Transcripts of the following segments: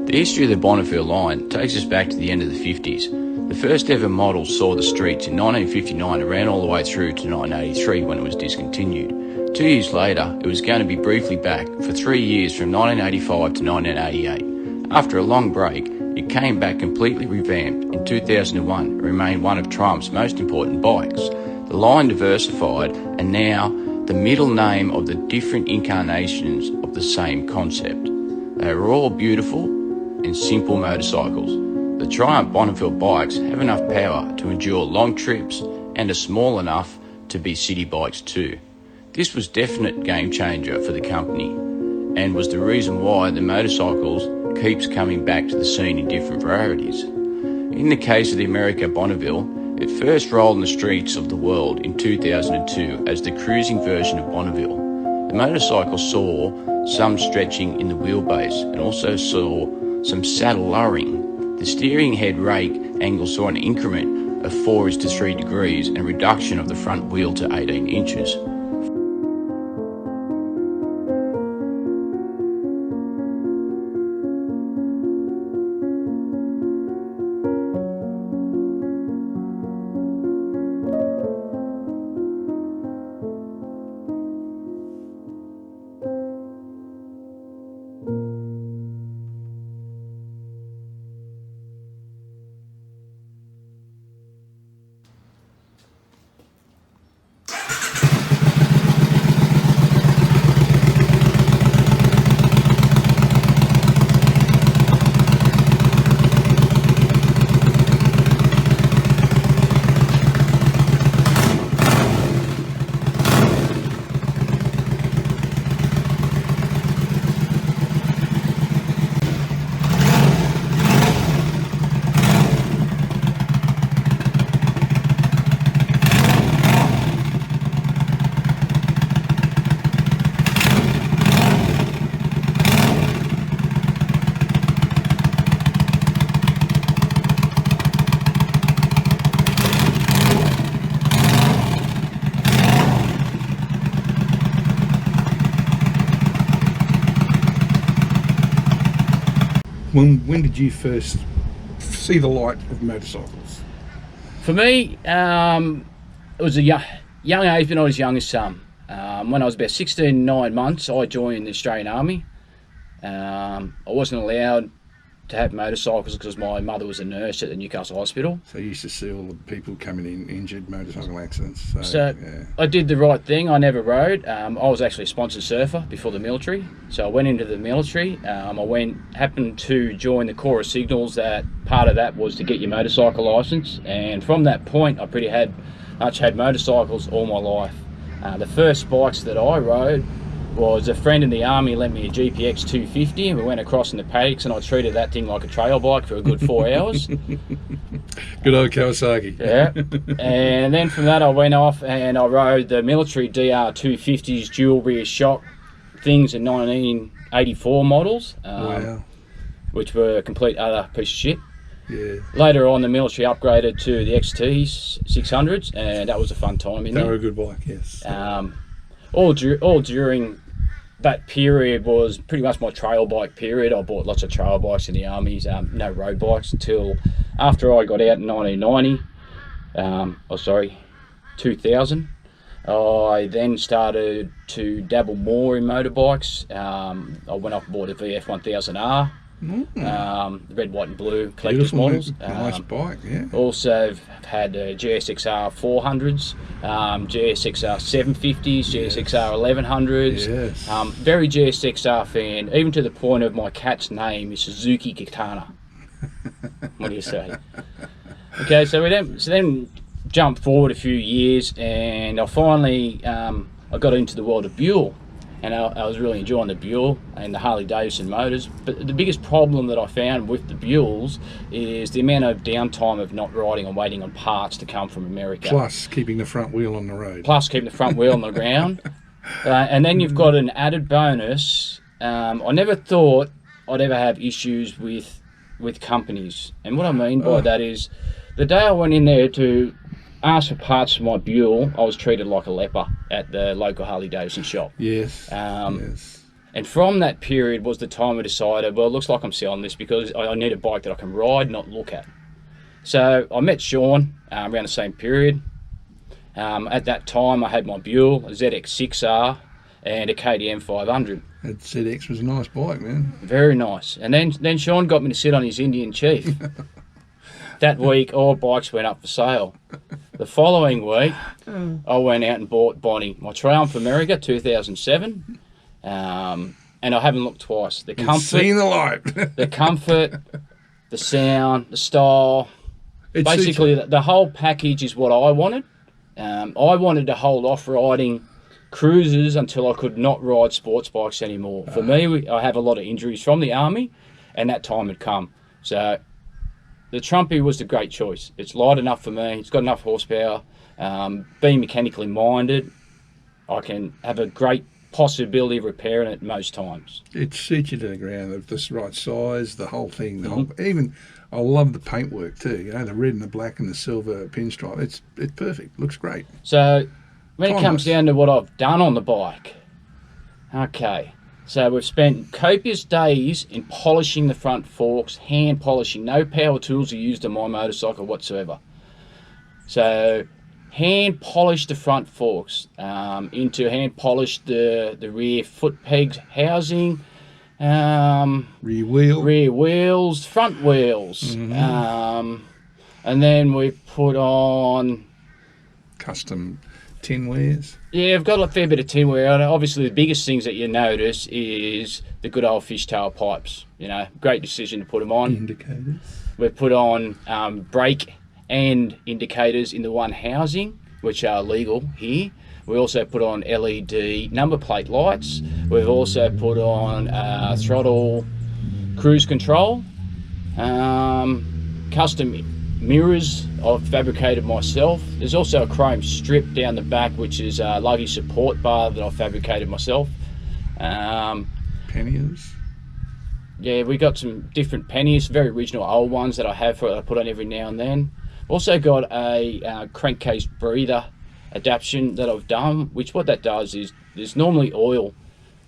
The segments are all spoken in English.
The history of the Bonneville line takes us back to the end of the 50s. The first ever model saw the streets in 1959 and ran all the way through to 1983 when it was discontinued. 2 years later, it was going to be briefly back for 3 years from 1985 to 1988. After a long break, it came back completely revamped in 2001 and remained one of Triumph's most important bikes. The line diversified and now the middle name of the different incarnations of the same concept. They are all beautiful and simple motorcycles. The Triumph Bonneville bikes have enough power to endure long trips and are small enough to be city bikes too. This was a definite game changer for the company and was the reason why the motorcycles keeps coming back to the scene in different varieties. In the case of the America Bonneville, it first rolled in the streets of the world in 2002 as the cruising version of Bonneville. The motorcycle saw some stretching in the wheelbase and also saw some saddle lowering. The steering head rake angle saw an increment of 4 to 3 degrees and reduction of the front wheel to 18 inches. When did you first see the light of motorcycles? For me, it was a young age when I was young as some. When I was about 16, 9 months, I joined the Australian Army. I wasn't allowed to have motorcycles because my mother was a nurse at the Newcastle Hospital. So you used to see all the people coming in injured, motorcycle accidents. So yeah. I did the right thing. I never rode. I was actually a sponsored surfer before the military. So I went into the military. Happened to join the Corps of Signals. That part of that was to get your motorcycle license. And from that point, I pretty had motorcycles all my life. The first bikes that I rode was a friend in the army lent me a GPX 250 and we went across in the paddocks and I treated that thing like a trail bike for a good 4 hours. Good old Kawasaki. Yeah. And then from that I went off and I rode the military DR 250s dual rear shock things in 1984 models, wow. Which were a complete other piece of shit. Yeah. Later on, the military upgraded to the XT 600s and that was a fun time in there. They were a good bike, yes. All during that period was pretty much my trail bike period. I bought lots of trail bikes in the armies, no road bikes until after I got out in 1990, 2000. I then started to dabble more in motorbikes. I went off and bought a VF 1000R. The red, white and blue collector's models. Nice bike, yeah. Also had GSXR 400s, GSXR 750s, GSXR 1100s. Yes. Very GSXR fan, even to the point of my cat's name is Suzuki Katana. What do you say? Okay, so we then jumped forward a few years and I finally I got into the world of Buell. And I was really enjoying the Buell and the Harley Davidson motors. But the biggest problem that I found with the Buells is the amount of downtime of not riding and waiting on parts to come from America. Plus keeping the front wheel on the road. On the ground. And then you've got an added bonus. I never thought I'd ever have issues with companies. And what I mean by that is the day I went in there to ask for parts for my Buell, I was treated like a leper at the local Harley Davidson shop. Yes. Yes. And from that period was the time I decided, well, it looks like I'm selling this because I need a bike that I can ride, not look at. So I met Sean around the same period. At that time, I had my Buell, a ZX6R, and a KTM 500. That ZX was a nice bike, man. Very nice. And then Sean got me to sit on his Indian Chief. That week, all bikes went up for sale. The following week, I went out and bought Bonnie my Triumph America 2007, and I haven't looked twice. The comfort, Seen the light. the comfort, the sound, the style. Basically, the whole package is what I wanted. I wanted to hold off-riding cruisers until I could not ride sports bikes anymore. For me, I have a lot of injuries from the army, and that time had come. So the Trumpy was the great choice. It's light enough for me. It's got enough horsepower. Being mechanically minded, I can have a great possibility of repairing it most times. It suits you to the ground. The right size, the whole thing. Even I love the paintwork too. You know, the red and the black and the silver pinstripe. It's perfect. Looks great. So when it comes down to what I've done on the bike, okay. So we've spent copious days in polishing the front forks, hand polishing. No power tools are used on my motorcycle whatsoever. So hand polished the front forks, hand polished the rear foot pegs housing, Rear wheels, front wheels, and then we put on custom tinwares. Yeah, I've got a fair bit of tinware. And obviously, the biggest things that you notice is the good old fishtail pipes. You know, great decision to put them on. Indicators. We've put on brake and indicators in the one housing, which are legal here. We also put on LED number plate lights. We've also put on throttle cruise control, custom mirrors I've fabricated myself. There's also a chrome strip down the back, which is a luggage support bar that I've fabricated myself. Panniers. Yeah, we got some different panniers, very original old ones that I have I put on every now and then. Also got a crankcase breather adaptation that I've done, which what that does is there's normally oil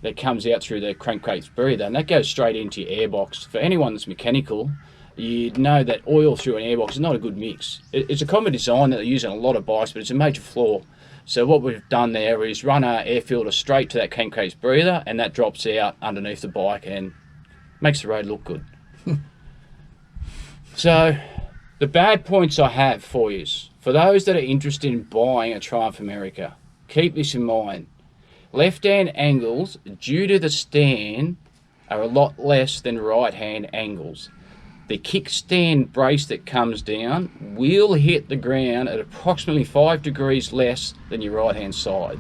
that comes out through the crankcase breather, and that goes straight into your airbox. For anyone that's mechanical, you'd know that oil through an airbox is not a good mix. It's a common design that they use on a lot of bikes, but it's a major flaw. So what we've done there is run our air filter straight to that crankcase breather, and that drops out underneath the bike and makes the road look good. So the bad points I have for you, for those that are interested in buying a Triumph America, keep this in mind. Left-hand angles, due to the stand, are a lot less than right-hand angles. The kickstand brace that comes down will hit the ground at approximately 5 degrees less than your right-hand side.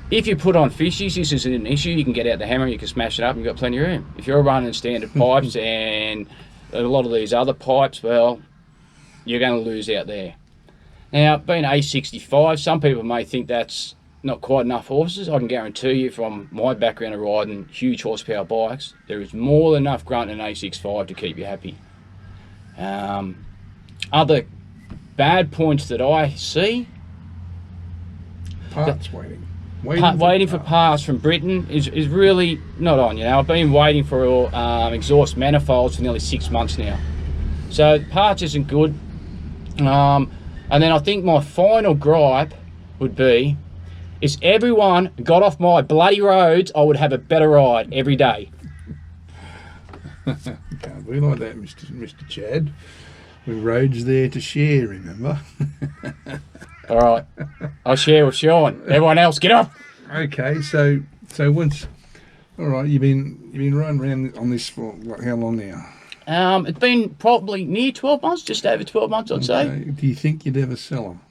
If you put on fishies, this isn't an issue. You can get out the hammer, you can smash it up, and you've got plenty of room. If you're running standard pipes and a lot of these other pipes, well, you're going to lose out there. Now, being A65, some people may think that's not quite enough horses. I can guarantee you from my background of riding huge horsepower bikes, there is more than enough grunt in an A65 to keep you happy. Other bad points that I see, Parts waiting for parts from Britain is really not on. You know, I've been waiting for exhaust manifolds for nearly 6 months now, so parts isn't good. And then I think my final gripe would be, if everyone got off my bloody roads, I would have a better ride every day. Can't be like that, Mr. Chad. With roads there to share, remember? All right, I'll share with Sean. Everyone else, get off. Okay, so once, all right, you've been running around on this for what, how long now? It's been probably near 12 months, just over 12 months, I'd say. Do you think you'd ever sell them?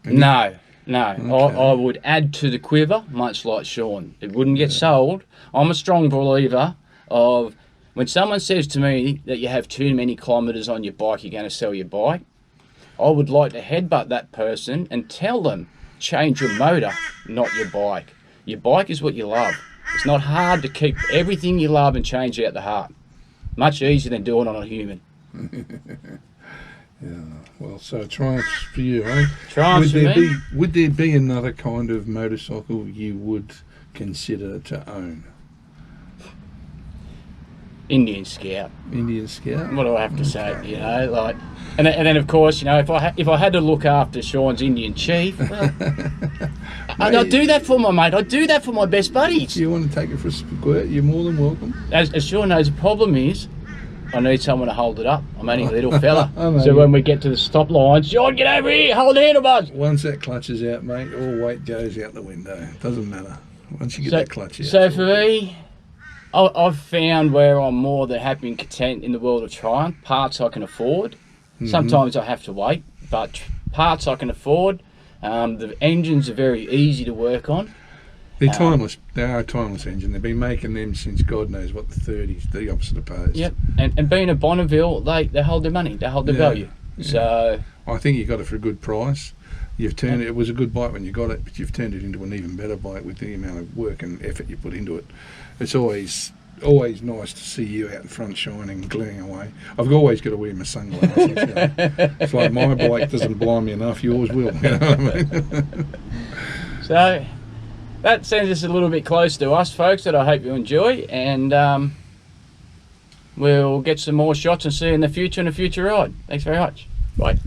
No. Okay. I would add to the quiver, much like Sean. It wouldn't get sold. I'm a strong believer of when someone says to me that you have too many kilometres on your bike, you're going to sell your bike. I would like to headbutt that person and tell them, change your motor, not your bike. Your bike is what you love. It's not hard to keep everything you love and change out the heart. Much easier than doing it on a human. Well, so Triumphs for you, eh? Triumphs for me. Would there be another kind of motorcycle you would consider to own? Indian Scout. Indian Scout? What do I have to say? You know, like, and then of course, you know, if I had to look after Sean's Indian Chief, well, and I'd do that for my mate. I'd do that for my best buddies. You want to take it for a squirt? You're more than welcome. As Sean knows, the problem is I need someone to hold it up. I'm only a little fella. I know. So when we get to the stop line, Sean, get over here, hold the handlebars. Once that clutch is out, mate, all weight goes out the window. Doesn't matter. Once you get that clutch out. So for me, I've found where I'm more than happy and content in the world of Triumph. Parts I can afford. Sometimes I have to wait, but parts I can afford. The engines are very easy to work on. They're timeless. They are a timeless engine. They've been making them since God knows what, the 30s, the opposite of post. Yep, and being a Bonneville, they hold their money, they hold their value. Yeah. So I think you got it for a good price. You've turned it was a good bike when you got it, but you've turned it into an even better bike with the amount of work and effort you put into it. It's always nice to see you out in front shining and glaring away. I've always got to wear my sunglasses. You know. It's like my bike doesn't blind me enough, yours will. You know what I mean? So that sends us a little bit close to us, folks, that I hope you enjoy, and we'll get some more shots and see you in the future ride. Thanks very much. Bye.